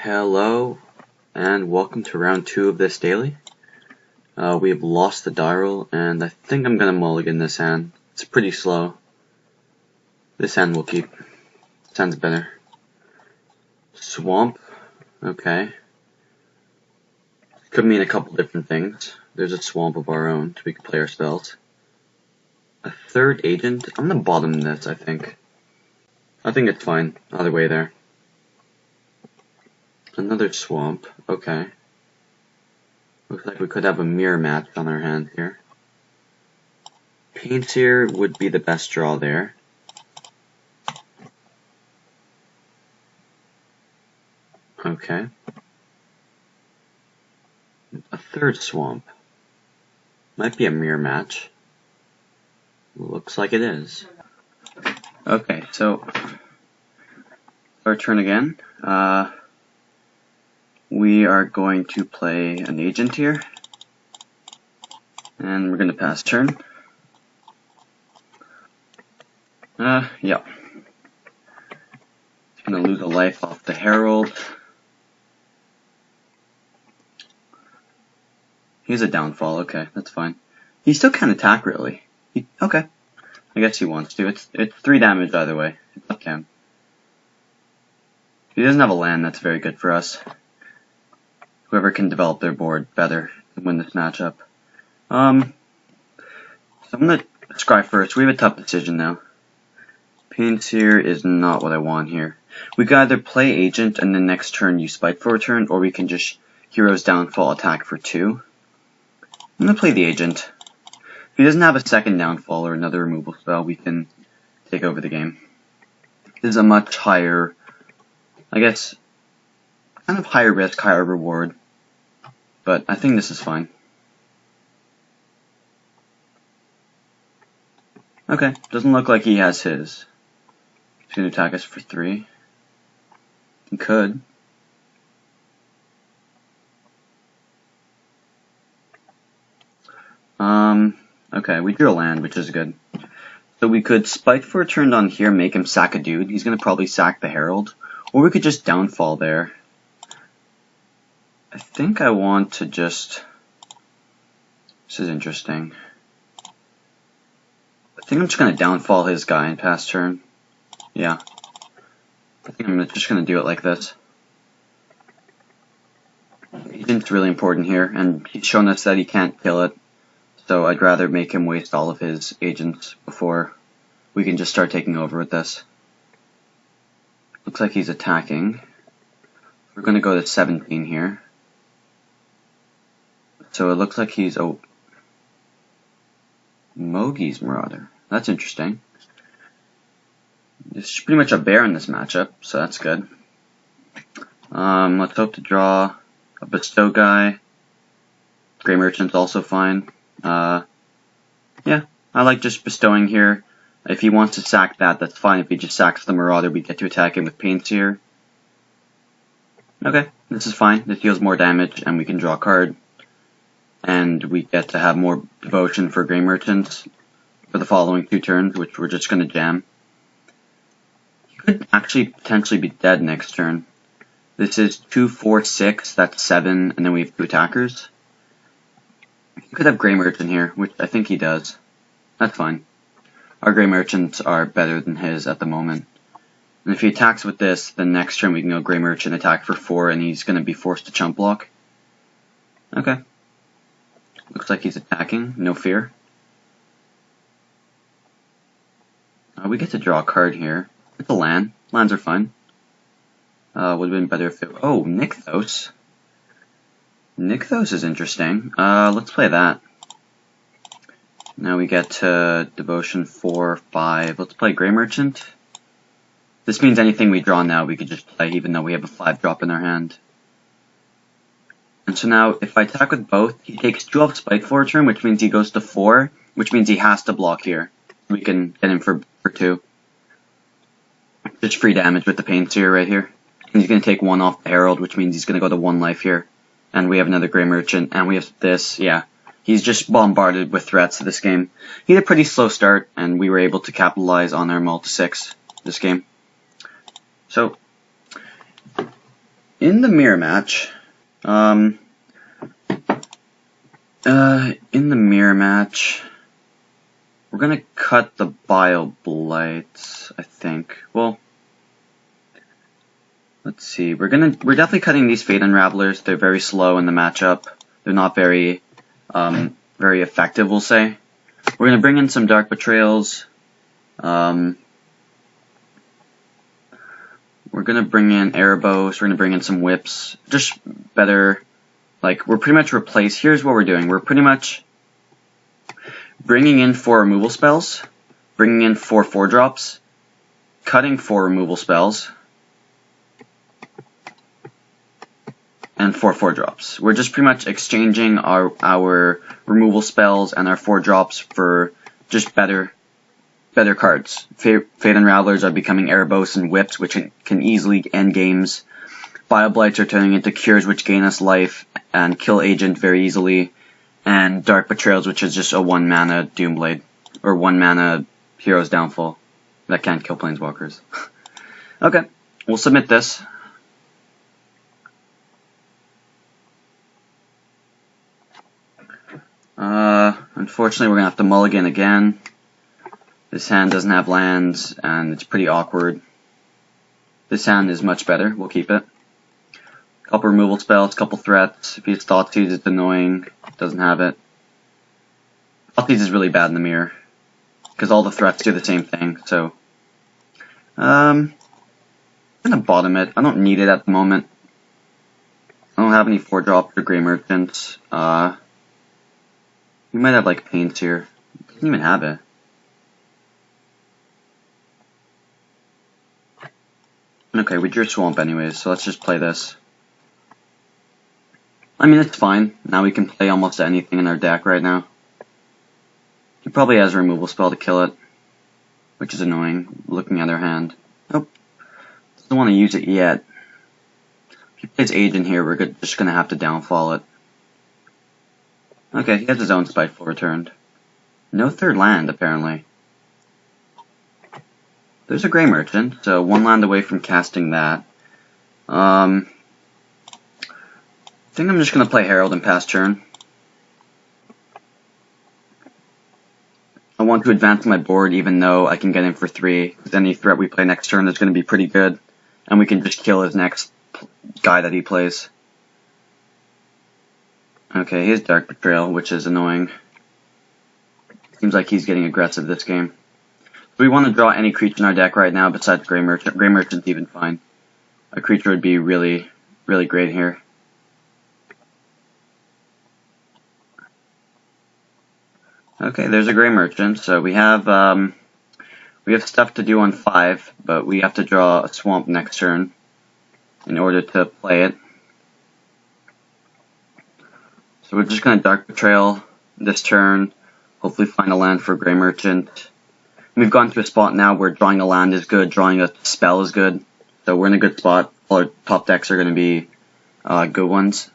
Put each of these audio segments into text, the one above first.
Hello, and welcome to round 2 of this daily. We have lost the die roll, and I think I'm going to mulligan this hand. It's pretty slow. This hand will keep. This hand's better. Swamp. Okay. Could mean a couple different things. There's a swamp of our own, so we can play our spells. A third agent. I'm going to bottom this, I think. I think it's fine. Either way there. Another swamp. Okay. Looks like we could have a mirror match on our hand here. Painter would be the best draw there. Okay. A third swamp. Might be a mirror match. Looks like it is. Okay, so our turn again. We are going to play an agent here, and we're going to pass turn. Yeah. Going to lose a life off the Herald. He's a downfall, okay, that's fine. He still can't attack, really. Okay, I guess he wants to. It's 3 damage either way. It's up to him. If he doesn't have a land, that's very good for us. Whoever can develop their board better can win this matchup. So I'm going to scry first. We have a tough decision now. Painter is not what I want here. We can either play agent and then next turn use spite for a turn, or we can just hero's downfall attack for 2. I'm going to play the agent. If he doesn't have a second downfall or another removal spell, we can take over the game. This is a much higher, I guess, kind of higher risk, higher reward, but I think this is fine. Okay, doesn't look like he has his. He's going to attack us for 3. He could. Okay, we drew a land, which is good. So we could spite for a turn on here, make him sack a dude. He's going to probably sack the Herald. Or we could just downfall there. I think I want to just... This is interesting. I think I'm just going to downfall his guy and pass turn. Yeah. I think I'm just going to do it like this. Agent's really important here, and he's shown us that he can't kill it. So I'd rather make him waste all of his agents before we can just start taking over with this. Looks like he's attacking. We're going to go to 17 here. So it looks like he's Mogi's Marauder. That's interesting. This is pretty much a bear in this matchup, so that's good. Let's hope to draw a bestow guy. Grey Merchant's also fine. Yeah, I like just bestowing here. If he wants to sack that, that's fine. If he just sacks the Marauder, we get to attack him with Paints here. Okay, this is fine. This deals more damage, and we can draw a card. And we get to have more devotion for Grey Merchants for the following 2 turns, which we're just going to jam. He could actually potentially be dead next turn. This is 2, 4, 6, that's 7, and then we have 2 attackers. He could have Grey Merchant here, which I think he does. That's fine. Our Grey Merchants are better than his at the moment. And if he attacks with this, then next turn we can go Grey Merchant attack for 4, and he's going to be forced to chump block. Okay. Looks like he's attacking, no fear. We get to draw a card here. It's a land. Lands are fine. Would have been better if it... Oh, Nykthos. Nykthos is interesting. Let's play that. Now we get to Devotion 4, 5. Let's play Grey Merchant. This means anything we draw now we could just play even though we have a 5-drop in our hand. And so now, if I attack with both, he takes 2 off spite for a turn, which means he goes to 4, which means he has to block here. We can get him for 2. Just free damage with the Paints here, right here. And he's going to take 1 off the Herald, which means he's going to go to 1 life here. And we have another Grey Merchant, and we have this, yeah. He's just bombarded with threats this game. He had a pretty slow start, and we were able to capitalize on our multi-6 this game. So, in the mirror match, we're gonna cut the Bio Blights, I think. Well, let's see. We're definitely cutting these Fate Unravelers. They're very slow in the matchup. They're not very effective, we'll say. We're gonna bring in some Dark Betrayals. We're gonna bring in Erebos. We're gonna bring in some Whips. Just better. Like, we're pretty much replace. Here's what we're doing. We're pretty much bringing in 4 removal spells, bringing in 4 4-drops, cutting 4 removal spells, and 4 4-drops. We're just pretty much exchanging our removal spells and our 4-drops for just better cards. Fate Unravelers are becoming Erebos and Whips, which can easily end games. Bio Blights are turning into Cures, which gain us life and kill Agent very easily. And Dark Betrayals, which is just a 1-mana Doomblade, or 1-mana Hero's Downfall that can't kill Planeswalkers. Okay, we'll submit this. Unfortunately, we're going to have to mulligan again. This hand doesn't have lands, and it's pretty awkward. This hand is much better. We'll keep it. Couple removal spells, couple threats. If he has Thoughtseize, it's annoying. Doesn't have it. Thoughtseize is really bad in the mirror, because all the threats do the same thing, so... I'm gonna bottom it. I don't need it at the moment. I don't have any 4-drops or Grey Merchants. We might have, like, Paints here. Doesn't even have it. Okay, we drew Swamp anyways, so let's just play this. I mean, it's fine. Now we can play almost anything in our deck right now. He probably has a removal spell to kill it, which is annoying, looking at our hand. Nope. Doesn't want to use it yet. If he plays Agent here, we're just going to have to downfall it. Okay, he has his own Spiteful returned. No 3rd land, apparently. There's a Grey Merchant, so 1 land away from casting that. I think I'm just going to play Herald and pass turn. I want to advance my board even though I can get in for 3, because any threat we play next turn is going to be pretty good, and we can just kill his next guy that he plays. Okay, he has Dark Betrayal, which is annoying. Seems like he's getting aggressive this game. We want to draw any creature in our deck right now besides Grey Merchant. Grey Merchant's even fine. A creature would be really, really great here. Okay, there's a Grey Merchant. So we have stuff to do on 5, but we have to draw a Swamp next turn in order to play it. So we're just going to Dark Betrayal this turn. Hopefully find a land for Grey Merchant. We've gotten to a spot now where drawing a land is good, drawing a spell is good. So we're in a good spot. All our top decks are going to be good ones.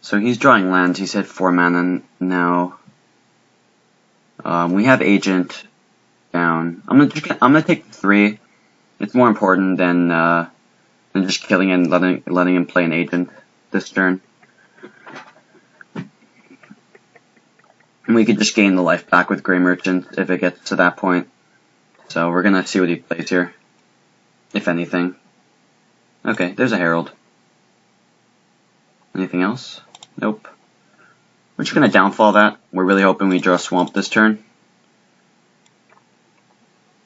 So he's drawing lands. He's hit 4 mana now. We have Agent down. I'm gonna take 3. It's more important than just killing and letting him play an Agent this turn. And we could just gain the life back with Grey Merchant if it gets to that point. So we're gonna see what he plays here, if anything. Okay, there's a Herald. Anything else? Nope. We're just gonna downfall that. We're really hoping we draw Swamp this turn.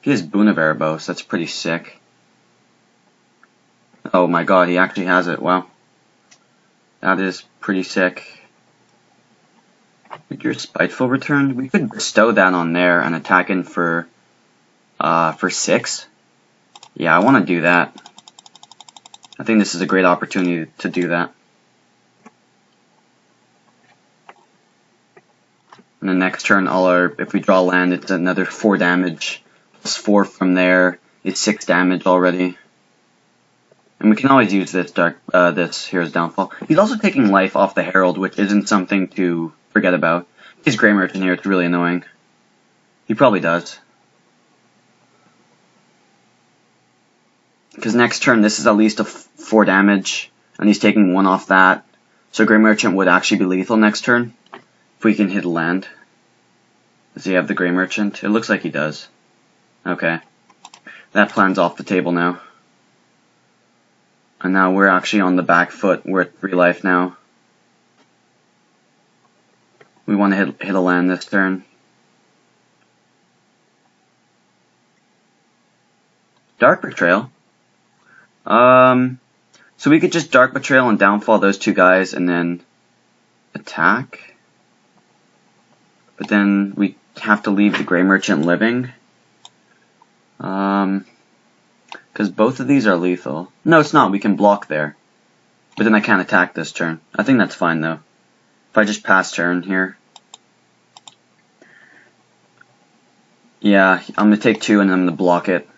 He has Boon of Erebos. That's pretty sick. Oh my god, he actually has it. Wow. That is pretty sick. With your Spiteful return, we could bestow that on there and attack in for 6. Yeah, I want to do that. I think this is a great opportunity to do that. And the next turn, if we draw land, it's another 4 damage. Plus 4 from there is 6 damage already. And we can always use this Hero's Downfall. He's also taking life off the Herald, which isn't something to forget about. His Grey Merchant here, it's really annoying. He probably does. Because next turn, this is at least a 4 damage, and he's taking 1 off that. So Grey Merchant would actually be lethal next turn, if we can hit a land. Does he have the Grey Merchant? It looks like he does. Okay. That plan's off the table now. And now we're actually on the back foot. We're at 3 life now. We want to hit a land this turn. Dark Betrayal. So we could just Dark Betrayal and downfall those 2 guys and then attack. But then we have to leave the Grey Merchant living. Because both of these are lethal. No, it's not. We can block there. But then I can't attack this turn. I think that's fine, though. If I just pass turn here. Yeah, I'm going to take 2 and I'm going to block it.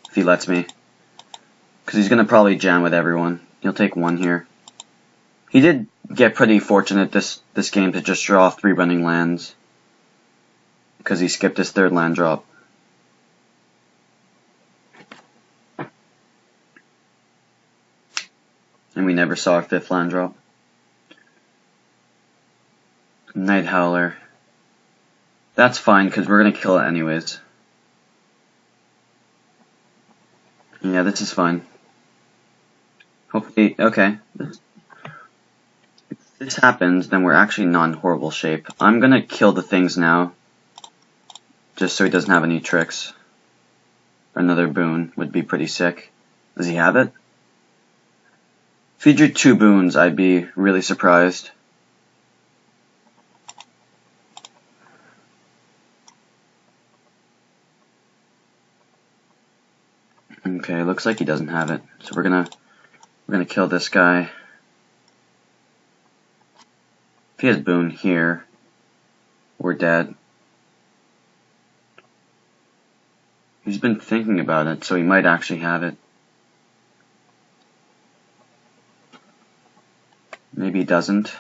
If he lets me. Because he's going to probably jam with everyone. He'll take 1 here. He did get pretty fortunate this game to just draw 3 running lands. Because he skipped his 3rd land drop. And we never saw a 5th land drop. Night Howler. That's fine, because we're going to kill it anyways. Yeah, this is fine. Hopefully, okay. If this happens, then we're actually not in horrible shape. I'm going to kill the things now. Just so he doesn't have any tricks. Another boon would be pretty sick. Does he have it? If he drew 2 boons, I'd be really surprised. Okay, looks like he doesn't have it. So we're gonna kill this guy. If he has boon here, we're dead. He's been thinking about it, so he might actually have it. Maybe he doesn't.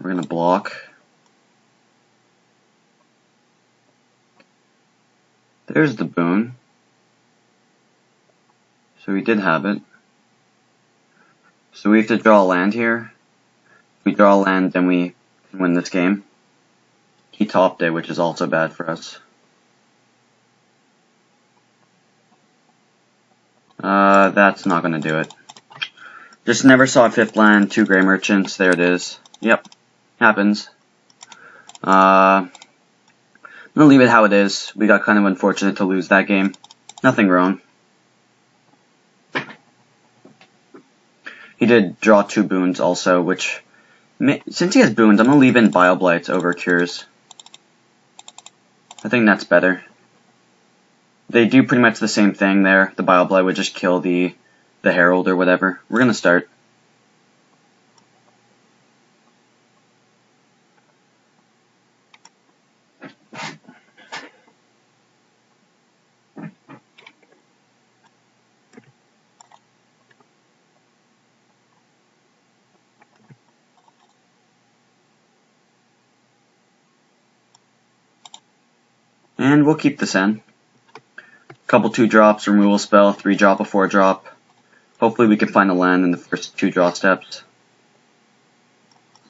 We're gonna block. There's the boon. So he did have it. So we have to draw a land here. If we draw a land, then we can win this game. He topped it, which is also bad for us. That's not gonna do it. Just never saw a 5th land, 2 Grey Merchants, there it is. Yep, happens. I'm gonna leave it how it is. We got kind of unfortunate to lose that game. Nothing wrong. He did draw 2 boons also, which, since he has boons, I'm gonna leave in Bile Blights over Cures. I think that's better. They do pretty much the same thing there. The Bile Blight would just kill the Herald or whatever. We're gonna start. And we'll keep this in. Couple 2-drops, removal spell, 3-drop, a 4-drop. Hopefully we can find a land in the first 2 draw steps.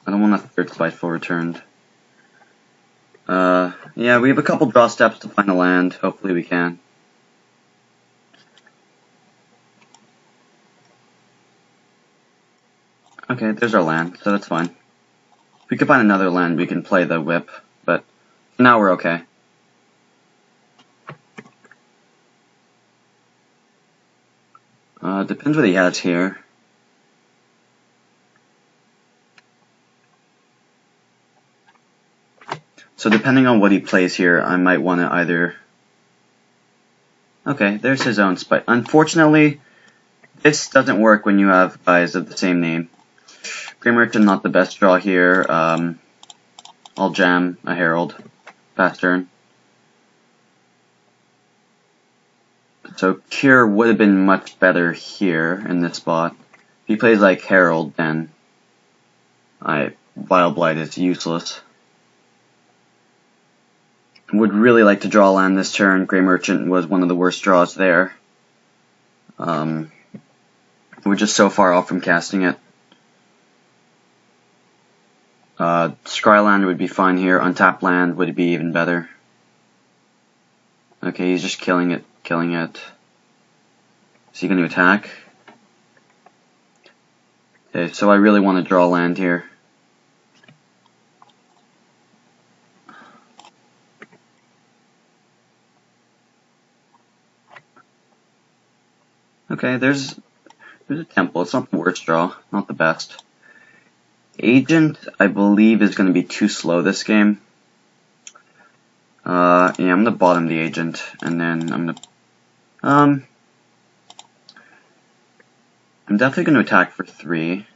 I don't want a 3rd Spiteful returned. Yeah, we have a couple draw steps to find a land. Hopefully we can. Okay, there's our land, so that's fine. If we can find another land, we can play the whip, but for now we're okay. Depends what he has here. So depending on what he plays here, I might want to either... Okay, there's his own spite. Unfortunately, this doesn't work when you have guys of the same name. Grey Merchant, not the best draw here. I'll jam a Herald. Pass turn. So Cure would have been much better here in this spot. If he plays like Herald, then Vile Blight is useless. Would really like to draw a land this turn. Grey Merchant was one of the worst draws there. We're just so far off from casting it. Scryland would be fine here. Untapped land would be even better. Okay, he's just killing it. Is he going to attack? Okay, so I really want to draw land here. Okay, there's a temple. It's not the worst draw, not the best. Agent, I believe, is going to be too slow this game. Yeah, I'm going to bottom the agent, and then I'm going to... I'm definitely going to attack for 3.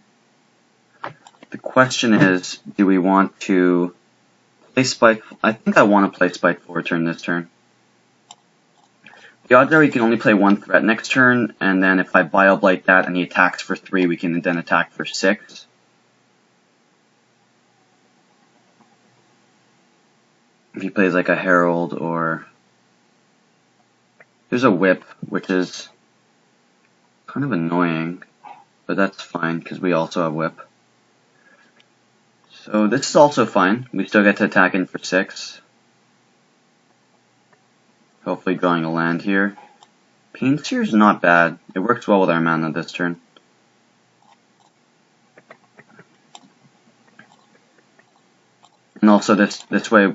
The question is, do we want to play Spike? I think I want to play Spike 4 turn this turn. The odds are he can only play 1 threat next turn, and then if I Bile Blight that and he attacks for 3, we can then attack for 6. If he plays like a Herald or... There's a Whip, which is kind of annoying, but that's fine because we also have Whip. So this is also fine. We still get to attack in for 6. Hopefully drawing a land here. Painseer is not bad. It works well with our mana this turn. And also this way,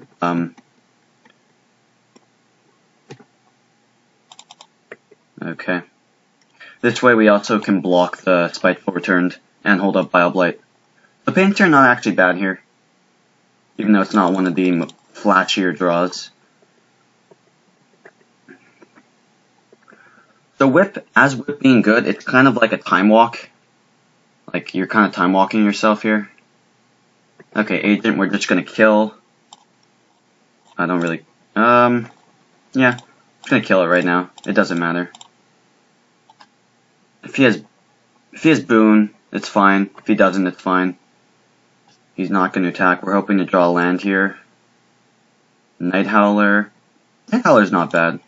okay. This way we also can block the Spite 4 turned and hold up Bile Blight. The Painseer not actually bad here, even though it's not one of the flashier draws. So Whip, as Whip being good, it's kind of like a time walk. Like you're kind of time walking yourself here. Okay, Agent, we're just gonna kill. I don't really, yeah, I'm just gonna kill it right now. It doesn't matter. If he has Boon, it's fine. If he doesn't, it's fine. He's not gonna attack. We're hoping to draw a land here. Night Howler. Night Howler's not bad. I'm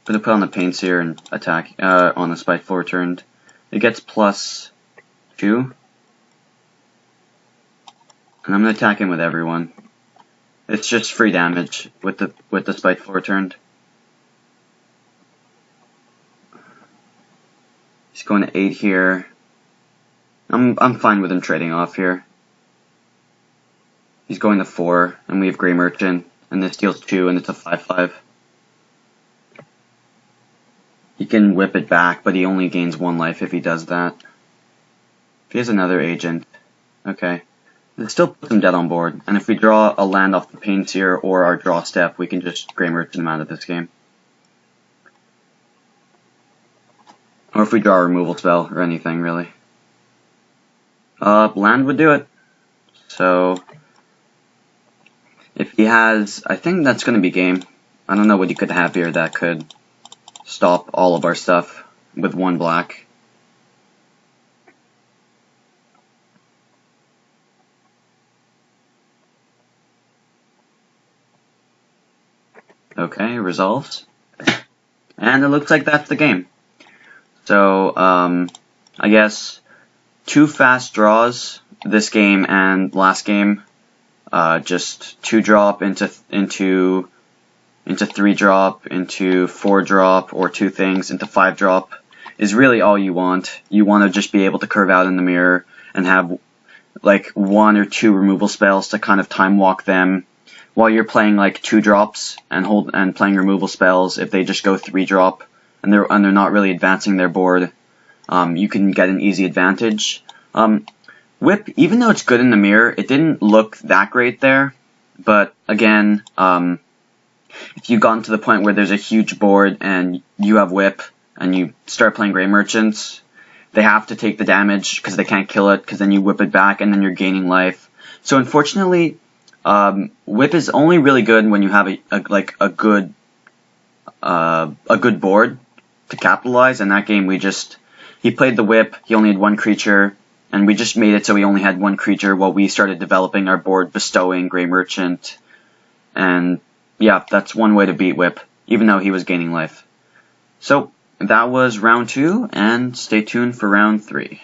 gonna put on the Painseer and attack on the Spite 4 turned. It gets +2. And I'm gonna attack him with everyone. It's just free damage with the Spite 4 turned. He's going to 8 here. I'm fine with him trading off here. He's going to 4, and we have Grey Merchant, and this deals 2, and it's a 5/5. He can whip it back, but he only gains 1 life if he does that. If he has another agent, okay. It still puts him dead on board, and if we draw a land off the Painseer or our draw step, we can just Grey Merchant him out of this game. Or if we draw a removal spell, or anything, really. Land would do it. So, if he has, I think that's going to be game. I don't know what you could have here that could stop all of our stuff with 1 black. Okay, resolves. And it looks like that's the game. So, I guess 2 fast draws this game and last game. Just 2 drop into 3 drop, into 4 drop, or 2 things into 5 drop is really all you want. You want to just be able to curve out in the mirror and have like 1 or 2 removal spells to kind of time walk them while you're playing like 2 drops and playing removal spells. If they just go 3 drop and they're not really advancing their board, you can get an easy advantage. Whip, even though it's good in the mirror, it didn't look that great there. But again, if you've gotten to the point where there's a huge board and you have Whip and you start playing Grey Merchants, they have to take the damage because they can't kill it, because then you whip it back and then you're gaining life. So unfortunately, Whip is only really good when you have a good board to capitalize. In that game, he played the Whip. He only had 1 creature, and we just made it so he only had 1 creature while we started developing our board, bestowing Grey Merchant. And yeah, that's one way to beat Whip, even though he was gaining life. So that was round 2, and stay tuned for round 3.